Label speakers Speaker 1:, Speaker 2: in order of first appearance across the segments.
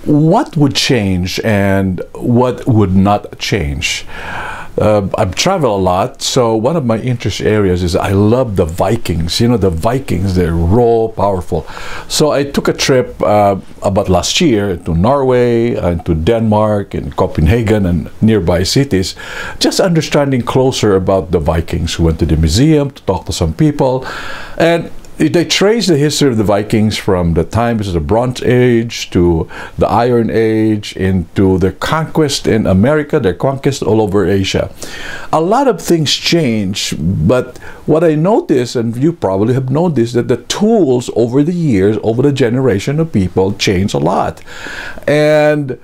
Speaker 1: what would change and what would not change? I've traveled a lot, so one of my interest areas is I love the Vikings. You know, the Vikings, they're raw, powerful. So I took a trip about last year to Norway and to Denmark and Copenhagen and nearby cities, just understanding closer about the Vikings. We went to the museum to talk to some people, and they trace the history of the Vikings from the times of the Bronze Age to the Iron Age into their conquest in America, their conquest all over Asia. A lot of things change, but what I noticed, and you probably have noticed, that the tools over the years, over the generation of people, change a lot. And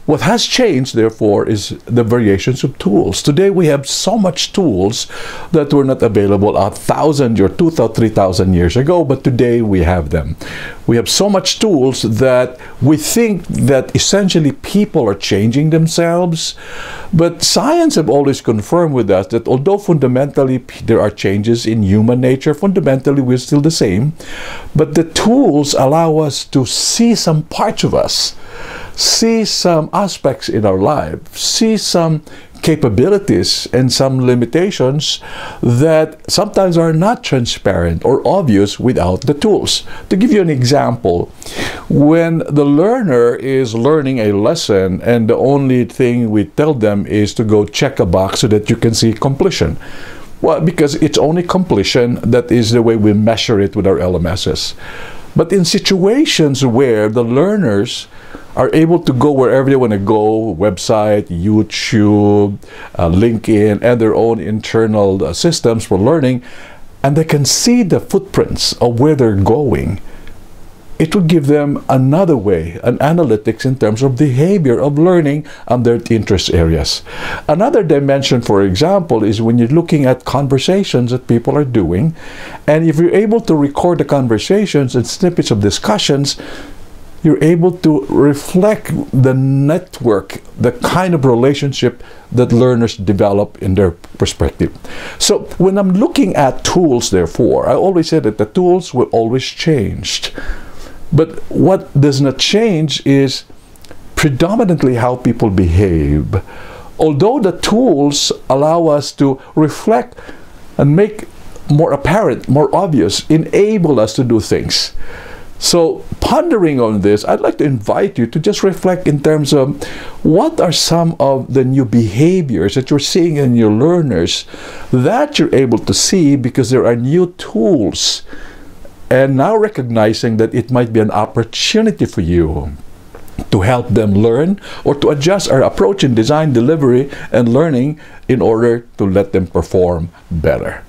Speaker 1: what has changed, therefore, is the variations of tools. Today, we have so much tools that were not available 1,000 or 2,000, 3,000 years ago, but today we have them. We have so much tools that we think that essentially people are changing themselves, but science have always confirmed with us that although fundamentally there are changes in human nature, fundamentally we're still the same, but the tools allow us to see some parts of us, see some aspects in our life, see some capabilities and some limitations that sometimes are not transparent or obvious without the tools. To give you an example, when the learner is learning a lesson and the only thing we tell them is to go check a box so that you can see completion. Well, because it's only completion, that is the way we measure it with our LMSs. But in situations where the learners are able to go wherever they want to go, website, YouTube, LinkedIn, and their own internal systems for learning, and they can see the footprints of where they're going, it will give them another way, an analytics in terms of behavior of learning and their interest areas. Another dimension, for example, is when you're looking at conversations that people are doing, and if you're able to record the conversations and snippets of discussions, you're able to reflect the network, the kind of relationship that learners develop in their perspective. So when I'm looking at tools, therefore, I always say that the tools will always change. But what does not change is predominantly how people behave. Although the tools allow us to reflect and make more apparent, more obvious, enable us to do things. So pondering on this, I'd like to invite you to just reflect in terms of what are some of the new behaviors that you're seeing in your learners that you're able to see because there are new tools, and now recognizing that it might be an opportunity for you to help them learn or to adjust our approach in design, delivery, and learning in order to let them perform better.